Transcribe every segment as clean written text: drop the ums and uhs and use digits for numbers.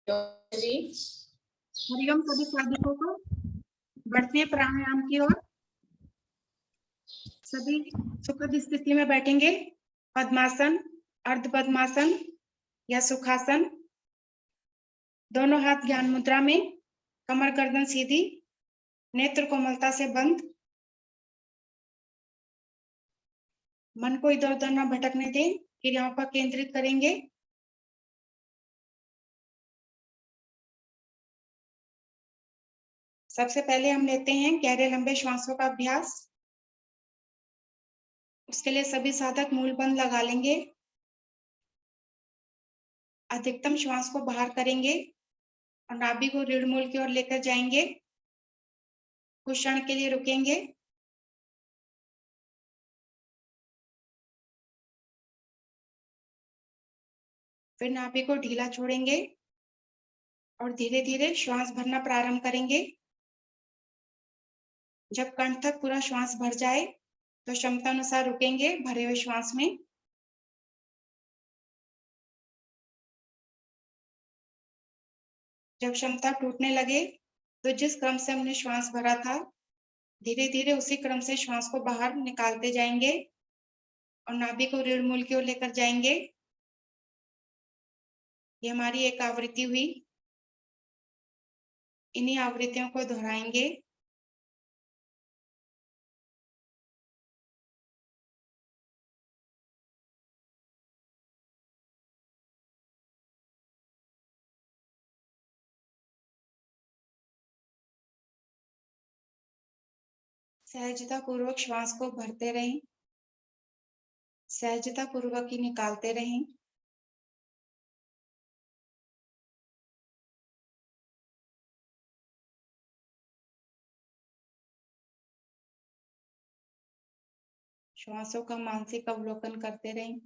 जी हरिओम सभी साधकों को। बढ़ते हैं प्राणायाम की ओर। सभी सुखद स्थिति में बैठेंगे। पद्मासन, अर्ध पद्मासन या सुखासन। दोनों हाथ ज्ञान मुद्रा में, कमर गर्दन सीधी, नेत्र कोमलता से बंद। मन को इधर उधर न भटकने दें, क्रियाओं पर केंद्रित करेंगे। सबसे पहले हम लेते हैं गहरे लंबे श्वासों का अभ्यास। उसके लिए सभी साधक मूल बंद लगा लेंगे। अधिकतम श्वास को बाहर करेंगे और नाभि को रीढ़ मूल की ओर लेकर जाएंगे। कुछ क्षण के लिए रुकेंगे। फिर नाभि को ढीला छोड़ेंगे और धीरे धीरे श्वास भरना प्रारंभ करेंगे। जब कंठ तक पूरा श्वास भर जाए तो क्षमता अनुसार रुकेंगे भरे हुए श्वास में। जब क्षमता टूटने लगे तो जिस क्रम से हमने श्वास भरा था, धीरे धीरे उसी क्रम से श्वास को बाहर निकालते जाएंगे और नाभि को रीढ़ मूल की ओर लेकर जाएंगे। ये हमारी एक आवृत्ति हुई। इन्हीं आवृत्तियों को दोहराएंगे। सहजता पूर्वक श्वास को भरते रहें, सहजता पूर्वक ही निकालते रहें। श्वासों का मानसिक अवलोकन करते रहें।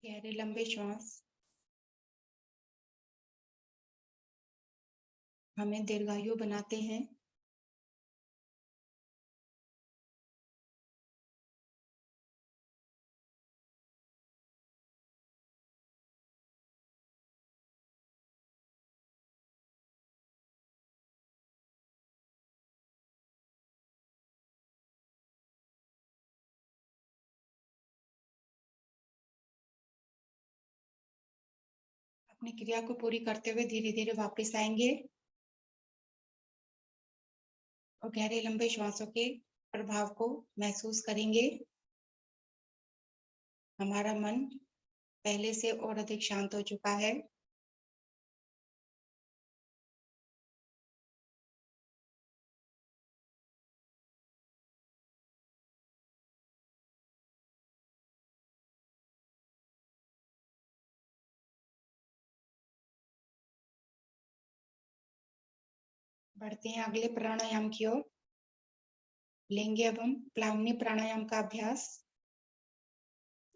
गहरे लंबे श्वास हमें दीर्घायु बनाते हैं। अपनी क्रिया को पूरी करते हुए धीरे धीरे वापस आएंगे और गहरे लंबे श्वासों के प्रभाव को महसूस करेंगे। हमारा मन पहले से और अधिक शांत हो चुका है। बढ़ते हैं अगले प्राणायाम की ओर। लेंगे अब हम प्लावनी प्राणायाम का अभ्यास।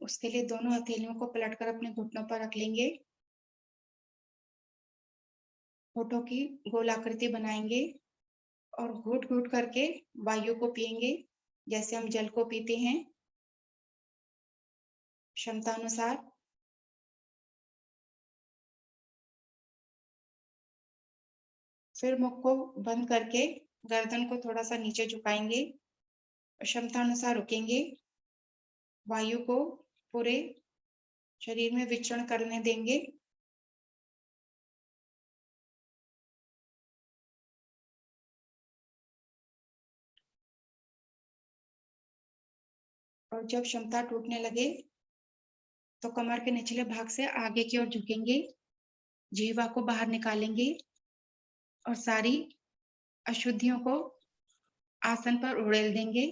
उसके लिए दोनों हथेलियों को पलटकर अपने घुटनों पर रख लेंगे। होठों की गोलाकृति बनाएंगे और घूट घूट करके वायु को पिएंगे जैसे हम जल को पीते हैं। क्षमता अनुसार। फिर मुख को बंद करके गर्दन को थोड़ा सा नीचे झुकाएंगे और क्षमता अनुसार रुकेंगे। वायु को पूरे शरीर में विचरण करने देंगे। और जब क्षमता टूटने लगे तो कमर के निचले भाग से आगे की ओर झुकेंगे जीवा को बाहर निकालेंगे और सारी अशुद्धियों को आसन पर उड़ेल देंगे।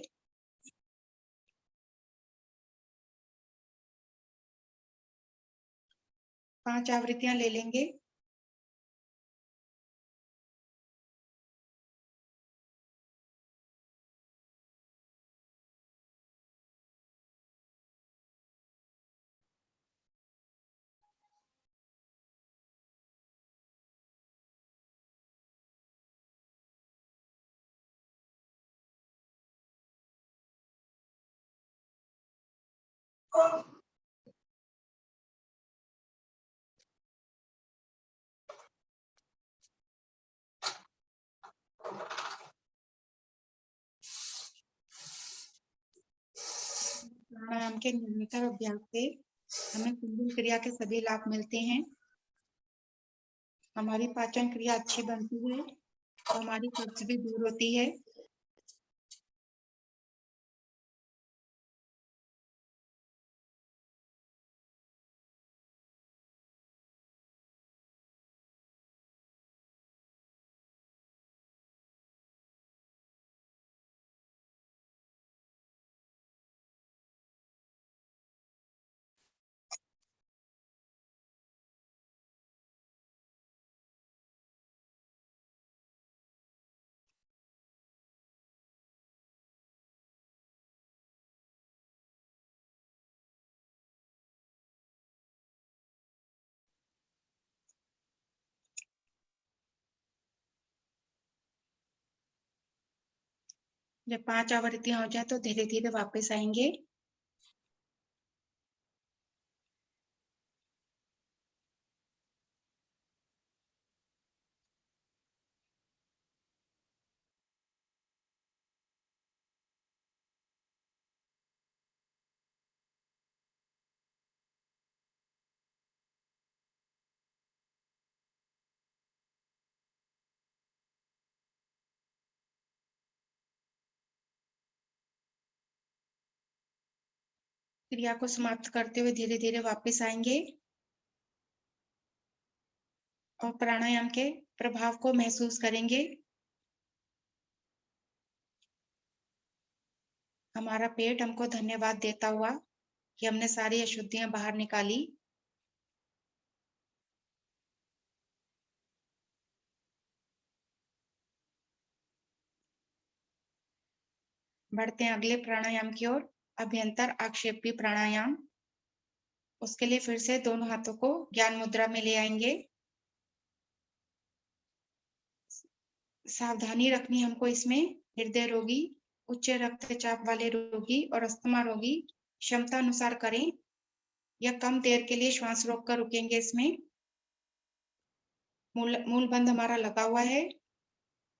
पांच आवृत्तियां ले लेंगे। प्राणायाम के निरंतर अभ्यास से हमें कुंडली क्रिया के सभी लाभ मिलते हैं। हमारी पाचन क्रिया अच्छी बनती है और हमारी कब्ज भी दूर होती है। जब 5 आवृत्तियां हो जाए तो धीरे धीरे वापस आएंगे। क्रिया को समाप्त करते हुए धीरे धीरे वापस आएंगे और प्राणायाम के प्रभाव को महसूस करेंगे। हमारा पेट हमको धन्यवाद देता हुआ कि हमने सारी अशुद्धियां बाहर निकाली। बढ़ते हैं अगले प्राणायाम की ओर, अभ्यंतर आक्षेपी प्राणायाम। उसके लिए फिर से दोनों हाथों को ज्ञान मुद्रा में ले आएंगे। सावधानी रखनी हमको इसमें, हृदय रोगी, उच्च रक्तचाप वाले रोगी और अस्थमा रोगी क्षमता अनुसार करें या कम देर के लिए श्वास रोककर रुकेंगे। इसमें मूल बंध हमारा लगा हुआ है।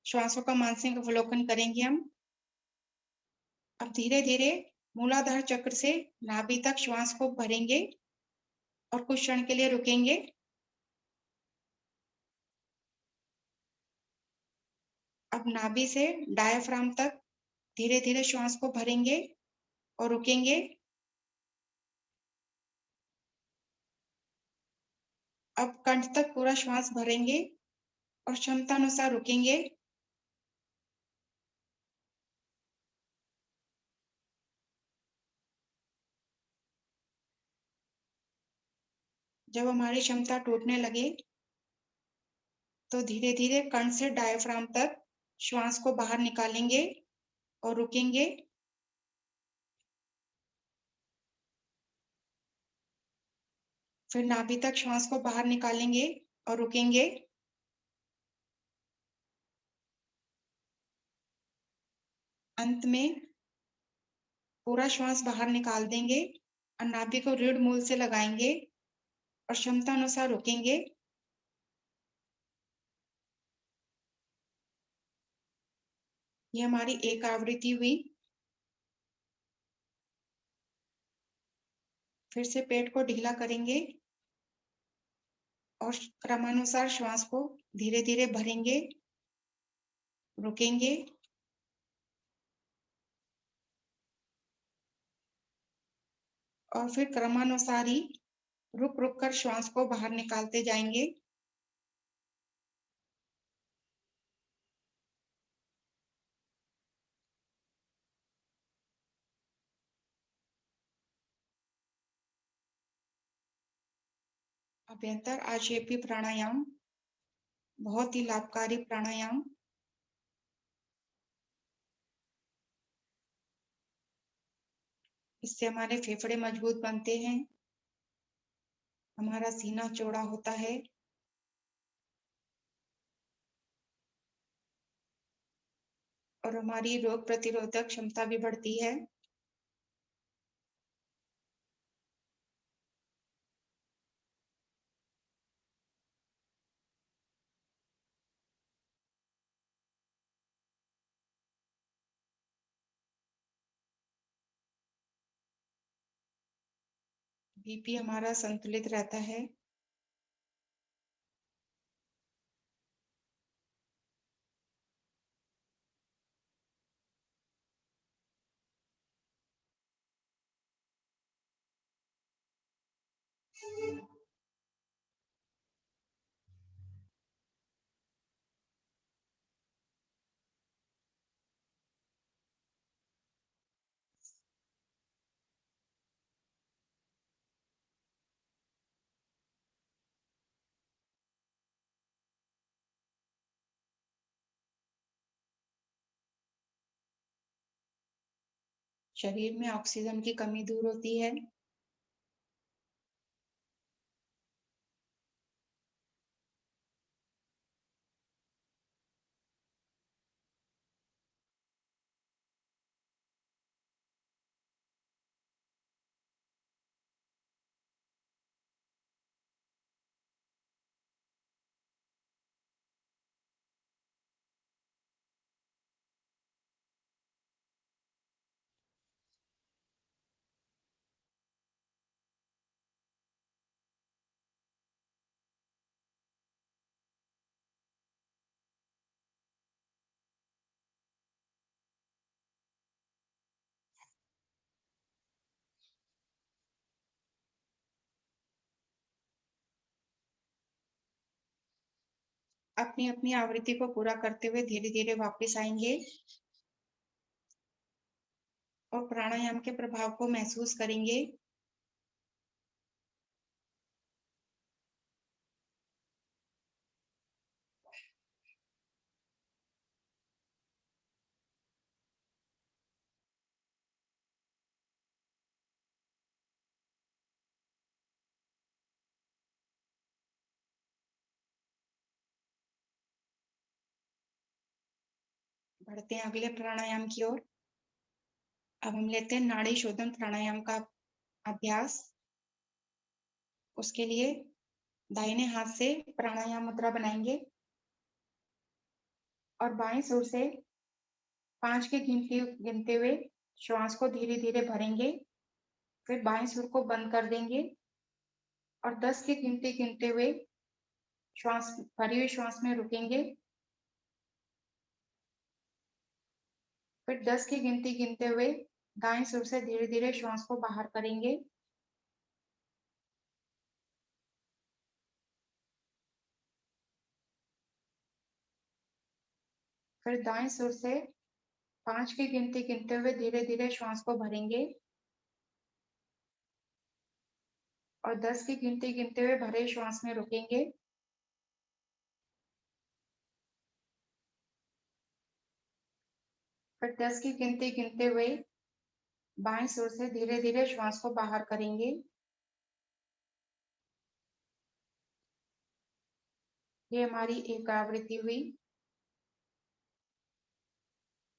श्वासों का मानसिक अवलोकन करेंगे हम। अब धीरे धीरे मूलाधार चक्र से नाभि तक श्वास को भरेंगे और कुछ क्षण के लिए रुकेंगे। अब नाभि से डायाफ्राम तक धीरे धीरे श्वास को भरेंगे और रुकेंगे। अब कंठ तक पूरा श्वास भरेंगे और क्षमता अनुसार रुकेंगे। जब हमारी क्षमता टूटने लगे तो धीरे धीरे कंठ से डायाफ्राम तक श्वास को बाहर निकालेंगे और रुकेंगे। फिर नाभि तक श्वास को बाहर निकालेंगे और रुकेंगे। अंत में पूरा श्वास बाहर निकाल देंगे और नाभि को रीढ़ मूल से लगाएंगे और क्षमता अनुसार रुकेंगे। ये हमारी एक आवृत्ति हुई। फिर से पेट को ढीला करेंगे और क्रमानुसार श्वास को धीरे धीरे भरेंगे, रुकेंगे। और फिर क्रमानुसार ही रुक रुक कर श्वास को बाहर निकालते जाएंगे। अभ्यंतर आक्षेपी प्राणायाम बहुत ही लाभकारी प्राणायाम। इससे हमारे फेफड़े मजबूत बनते हैं, हमारा सीना चौड़ा होता है और हमारी रोग प्रतिरोधक क्षमता भी बढ़ती है। बीपी हमारा संतुलित रहता है। शरीर में ऑक्सीजन की कमी दूर होती है। अपनी अपनी आवृत्ति को पूरा करते हुए धीरे धीरे वापस आएंगे और प्राणायाम के प्रभाव को महसूस करेंगे। बढ़ते हैं अगले प्राणायाम की ओर। अब हम लेते हैं नाड़ी शोधन प्राणायाम का अभ्यास। उसके लिए दाहिने हाथ से प्राणायाम मुद्रा बनाएंगे और बाएं सुर से 5 की गिनती गिनते हुए श्वास को धीरे धीरे भरेंगे। फिर बाएं सुर को बंद कर देंगे और 10 की गिनती गिनते हुए श्वास भरी हुई श्वास में रुकेंगे। फिर 10 की गिनती गिनते हुए दाएं सुर से धीरे धीरे श्वास को बाहर करेंगे। फिर दाएं सुर से 5 की गिनती गिनते हुए धीरे धीरे श्वास को भरेंगे और 10 की गिनती गिनते हुए भरे श्वास में रुकेंगे। फिर 10 की गिनती गिनते हुए बाएं सुर से धीरे धीरे श्वास को बाहर करेंगे। ये हमारी एक आवृत्ति हुई।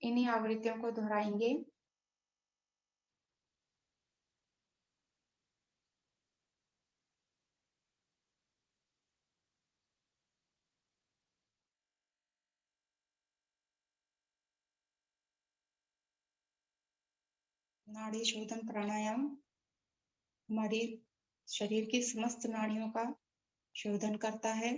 इन्हीं आवृत्तियों को दोहराएंगे। नाड़ी शोधन प्राणायाम हमारी शरीर की समस्त नाड़ियों का शोधन करता है।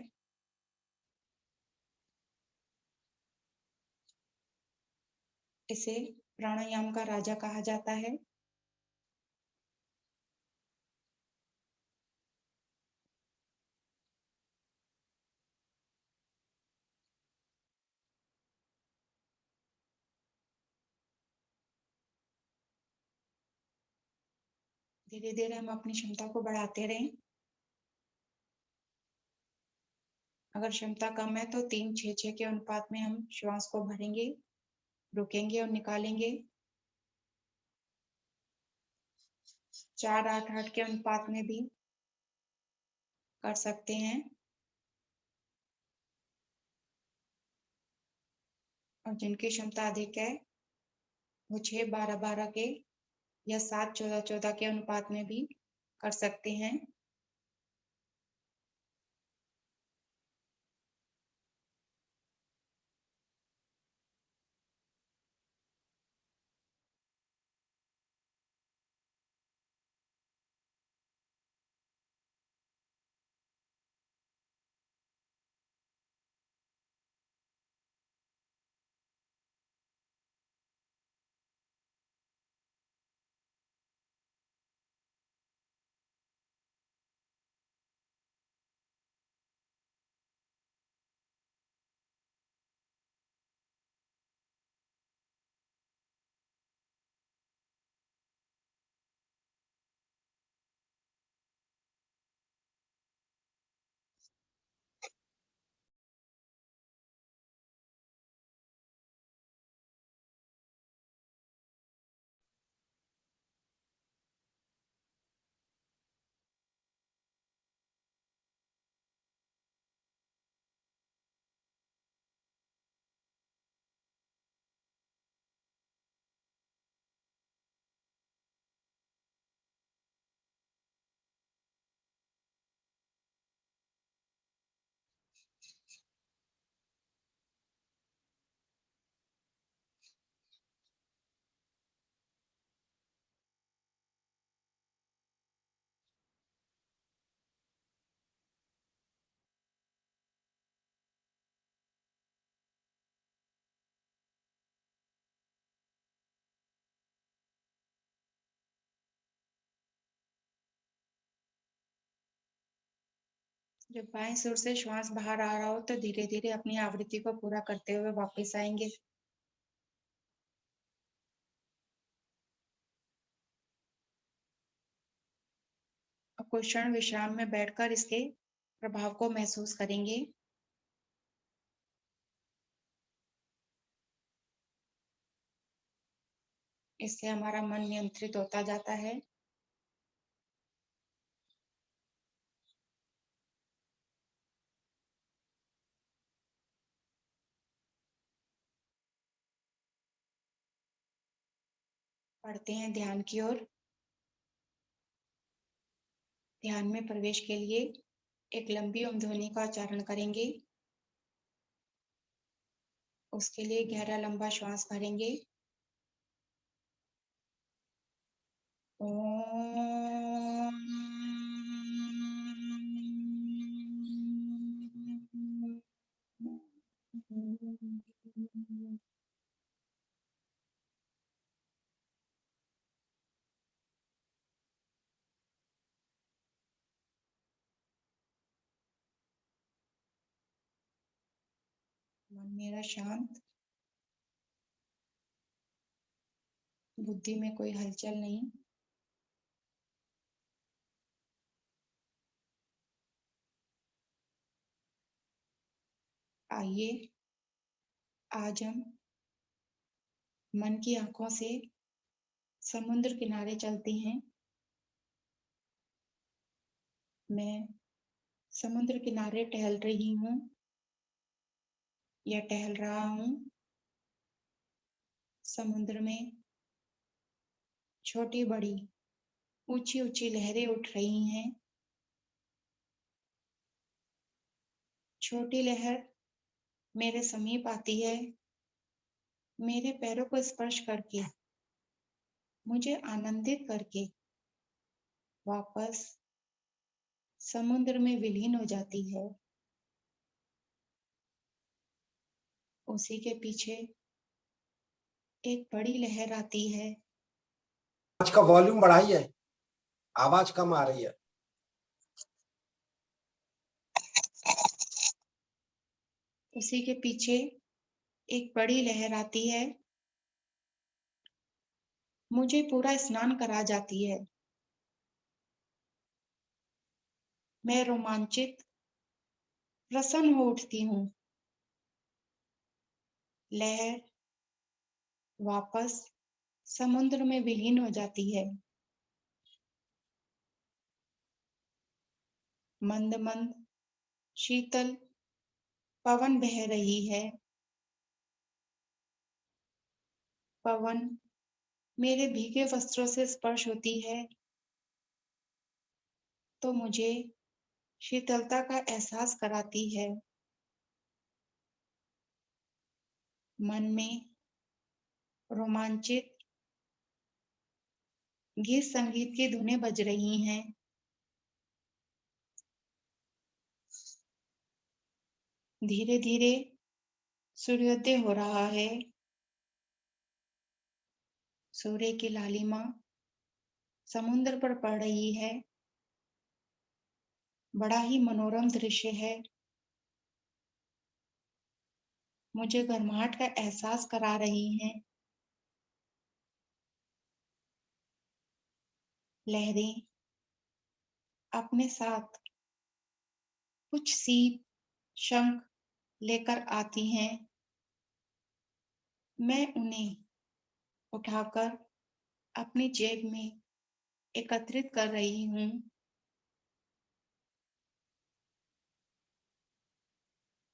इसे प्राणायाम का राजा कहा जाता है। धीरे धीरे हम अपनी क्षमता को बढ़ाते रहें। अगर क्षमता कम है तो 3-6-6 के अनुपात में हम श्वास को भरेंगे, रुकेंगे और निकालेंगे। 4-8-8 के अनुपात में भी कर सकते हैं। और जिनकी क्षमता अधिक है वो 6-12-12 के या 7-14-14 के अनुपात में भी कर सकते हैं। जब बाएं सुर से श्वास बाहर आ रहा हो तो धीरे धीरे अपनी आवृत्ति को पूरा करते हुए वापस आएंगे। अब कुछ क्षण विश्राम में बैठकर इसके प्रभाव को महसूस करेंगे। इससे हमारा मन नियंत्रित होता जाता है। बढ़ते हैं ध्यान की ओर। ध्यान में प्रवेश के लिए एक लंबी ओम ध्वनि का उच्चारण करेंगे। उसके लिए गहरा लंबा श्वास भरेंगे। मन मेरा शांत, बुद्धि में कोई हलचल नहीं। आइए आज हम मन की आंखों से समुद्र किनारे चलते हैं। मैं समुद्र किनारे टहल रही हूँ या टहल रहा हूँ। समुद्र में छोटी बड़ी ऊंची ऊंची लहरें उठ रही हैं। छोटी लहर मेरे समीप आती है, मेरे पैरों को स्पर्श करके, मुझे आनंदित करके वापस समुद्र में विलीन हो जाती है। उसी के पीछे एक बड़ी लहर आती है। आज का वॉल्यूम बढ़ाइए, आवाज कम आ रही है। उसी के पीछे एक बड़ी लहर आती है, मुझे पूरा स्नान करा जाती है। मैं रोमांचित, प्रसन्न हो उठती हूँ। लहर वापस समुद्र में विलीन हो जाती है। मंद मंद शीतल पवन बह रही है। पवन मेरे भीगे वस्त्रों से स्पर्श होती है तो मुझे शीतलता का एहसास कराती है। मन में रोमांचित गीत संगीत की धुनें बज रही हैं। धीरे धीरे सूर्योदय हो रहा है। सूर्य की लालिमा समुद्र पर पड़ रही है। बड़ा ही मनोरम दृश्य है। मुझे गर्माहट का एहसास करा रही हैं। लहरें अपने साथ कुछ सीप, शंख लेकर आती हैं। मैं उन्हें उठाकर अपनी जेब में एकत्रित कर रही हूँ।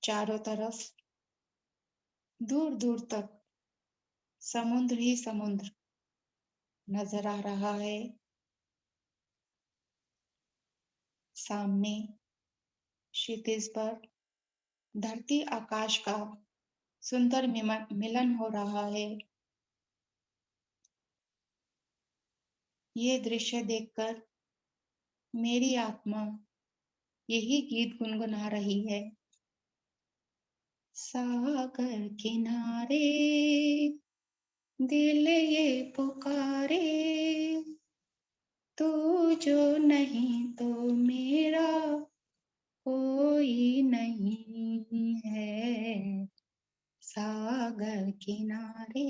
चारों तरफ दूर दूर तक समुद्र ही समुद्र नजर आ रहा है। सामने क्षितिज पर धरती आकाश का सुंदर मिलन हो रहा है। ये दृश्य देखकर मेरी आत्मा यही गीत गुनगुना रही है। सागर किनारे दिल ये पुकारे, तू जो नहीं तो मेरा कोई नहीं है। सागर किनारे।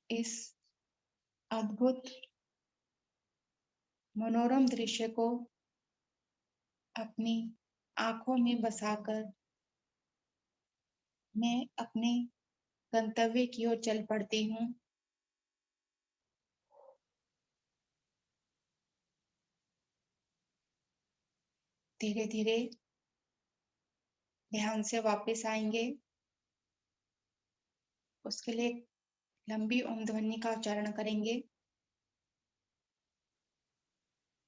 इस अद्भुत मनोरम दृश्य को अपनी आंखों में बसाकर मैं अपने गंतव्य की ओर चल पड़ती हूँ। धीरे धीरे ध्यान से वापस आएंगे। उसके लिए लंबी ओम ध्वनि का उच्चारण करेंगे।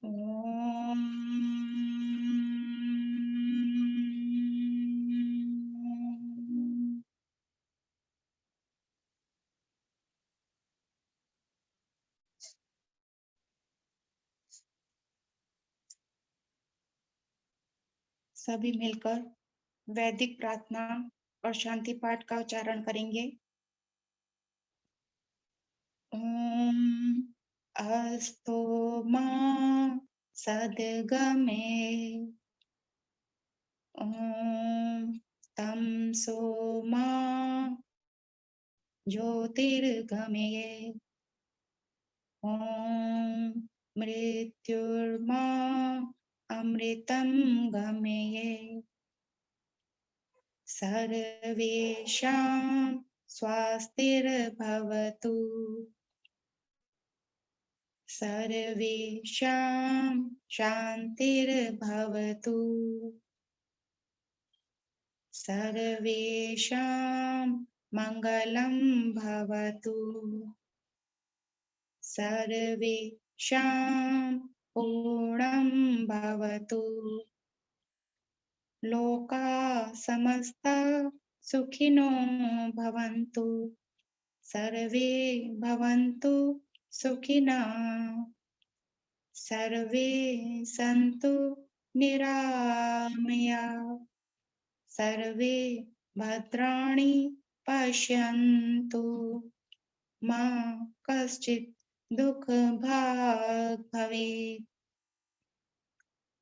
ओम। सभी मिलकर वैदिक प्रार्थना और शांति पाठ का उच्चारण करेंगे। ओम अस्तु मा सद्गमे। ओम तं सोमा ज्योतिर्गमये। ओम मृत्युर्मा अमृतं गमये। सर्वेषां स्वास्तिर्भवतु। सर्वेषां शान्तिर्भवतु। सर्वेषां मङ्गलं भवतु। सर्वेषां पूर्णं भवतु। लोकाः समस्ताः सुखिनो भवन्तु। सर्वे भवन्तु सुखिनः। सर्वे सन्तु निरामयाः। सर्वे भद्राणि पश्यन्तु। मा कश्चित् दुःखभाग् भवेत्।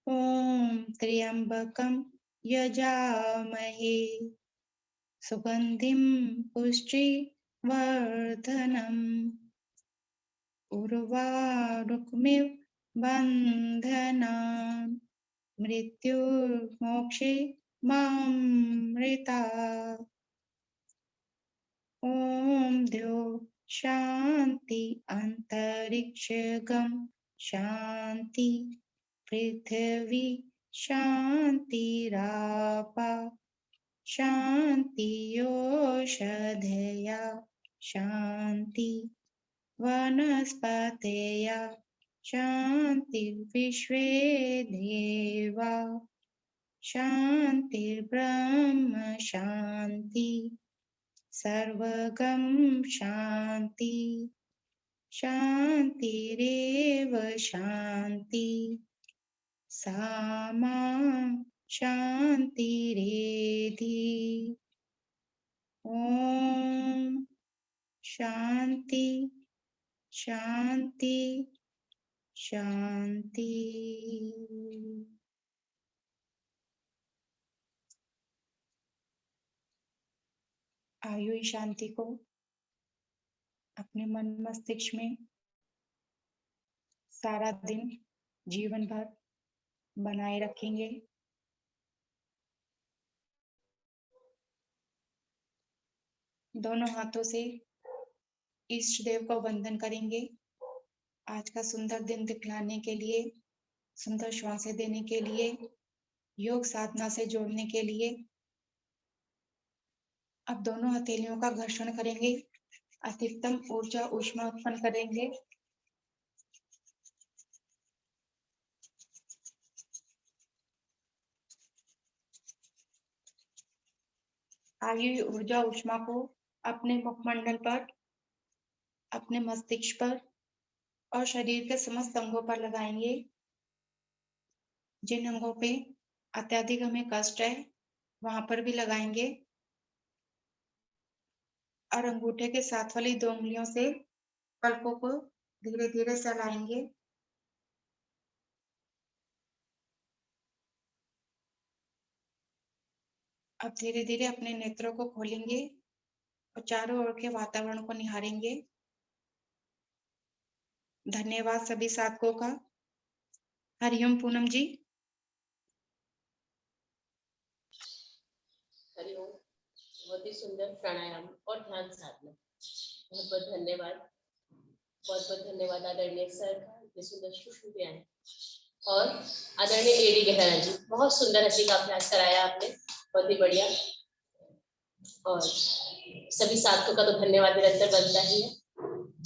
ॐ त्र्यम्बकं यजामहे सुगन्धिं पुष्टिवर्धनम्। उर्वारुकमिव बन्धनान् मृत्युर्मोक्षे मामृता। ॐ द्यौ शान्ति अन्तरिक्षगं शान्ति पृथिवी शान्तिरापा शान्तियोषधया शान्ति वनस्पतयः शान्तिर्विश्वे देवा शान्तिर्ब्रह्म शान्ति सर्वगं शान्ति शान्तिरेव शान्ति सामा शान्तिरेधि। ॐ शान्ति शान्ति शान्ति। आयु इस शांति को अपने मन मस्तिष्क में सारा दिन जीवन भर बनाए रखेंगे। दोनों हाथों से इष्ट देव को वंदन करेंगे। आज का सुंदर दिन दिखलाने के लिए, सुंदर श्वासें देने के लिए, योग साधना से जोड़ने के लिए अब दोनों हथेलियों का घर्षण करेंगे। अधिकतम ऊर्जा ऊष्मा उत्पन्न करेंगे। आई ऊर्जा ऊष्मा को अपने मुखमंडल पर, अपने मस्तिष्क पर और शरीर के समस्त अंगों पर लगाएंगे। जिन अंगों पे अत्यधिक हमें कष्ट है वहां पर भी लगाएंगे और अंगूठे के साथ वाली 2 उंगलियों से पलकों को धीरे धीरे सहलाएंगे। अब धीरे धीरे अपने नेत्रों को खोलेंगे और चारों ओर के वातावरण को निहारेंगे। धन्यवाद सभी साधकों का। हरिओम पूनम जी। हरिओम। बहुत ही सुंदर प्राणायाम और ध्यान साधना। बहुत बहुत धन्यवाद। बहुत बहुत धन्यवाद आदरणीय सर का, इतने सुंदर सूक्ष्म बयान। और आदरणीय एडी गहरा जी, बहुत सुंदर हंसी का अभ्यास कराया आपने, बहुत ही बढ़िया। और सभी साधकों का तो धन्यवाद निरंतर बनता ही है।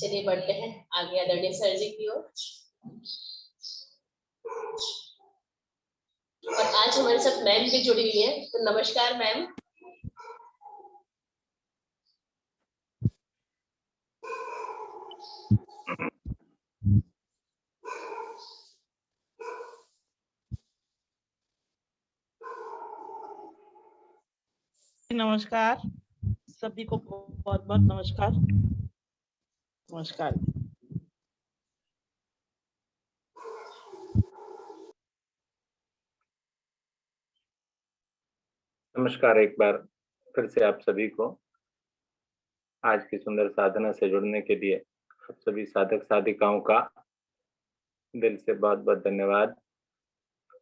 चलिए बढ़ते हैं आगे आदरणीय सर जी की ओर। और आज हमारे साथ मैम भी जुड़ी हुई है, तो नमस्कार मैम। नमस्कार सभी को, बहुत बहुत नमस्कार। नमस्कार। नमस्कार एक बार फिर से आप सभी को आज की सुंदर साधना से जुड़ने के लिए आप सभी साधक साधिकाओं का दिल से बहुत बहुत धन्यवाद।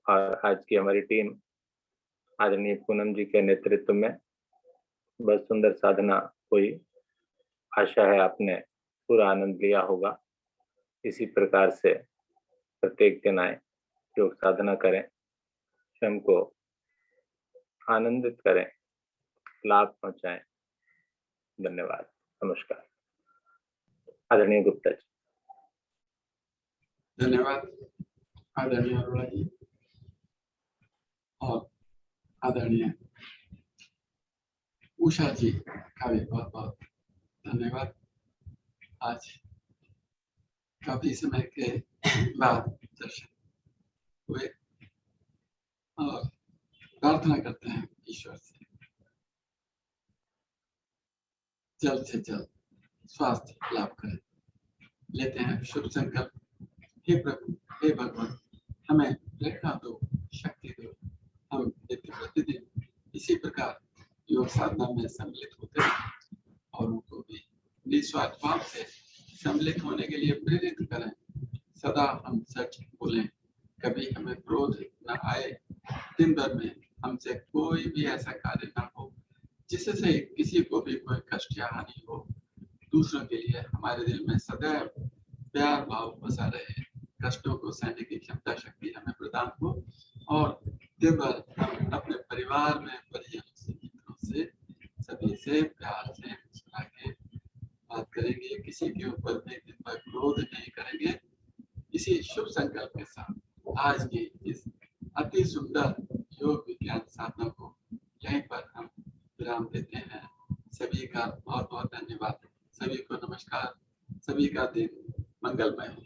और आज की हमारी टीम आदरणीय पूनम जी के नेतृत्व में बहुत सुंदर साधना हुई। आशा है आपने पूरा आनंद लिया होगा। इसी प्रकार से प्रत्येक दिन आए, योग साधना करें, स्वयं को आनंदित करें, लाभ पहुंचाएं। धन्यवाद। नमस्कार। आदरणीय गुप्ता जी। धन्यवाद आदरणीय अरोड़ा जी और आदरणीय उषा जी का भी बहुत बहुत धन्यवाद। आज काफी समय के बाद दर्शन हुए और प्रार्थना करते हैं ईश्वर से जल्द से जल्द स्वास्थ्य लाभ करें। लेते हैं शुभ संकल्प। हे प्रभु, हे भगवान, हमें प्रेरणा दो, शक्ति दो। हम नित्य प्रतिदिन इसी प्रकार योग साधना में सम्मिलित होते हैं और उनको भी निस्वार्थ भाव से सम्मिलित होने के लिए प्रेरित करें। सदा हम सच बोलें, कभी हमें क्रोध न आए। दिन भर में हमसे कोई भी ऐसा कार्य न हो जिससे किसी को भी कोई कष्ट या हानि हो। दूसरों के लिए हमारे दिल में सदैव प्यार भाव बसा रहे। कष्टों को सहने की क्षमता शक्ति हमें प्रदान हो और दिन भर हम अपने परिवार में परिजनों से मित्रों से सभी से प्यार से मुस्कुरा के बात करेंगे। किसी के ऊपर भी दिन भर क्रोध नहीं करेंगे। इसी शुभ संकल्प के साथ आज की इस अति सुंदर योग विज्ञान साधना को यहीं पर हम विराम देते हैं। सभी का बहुत बहुत धन्यवाद। सभी को नमस्कार। सभी का दिन मंगलमय हो।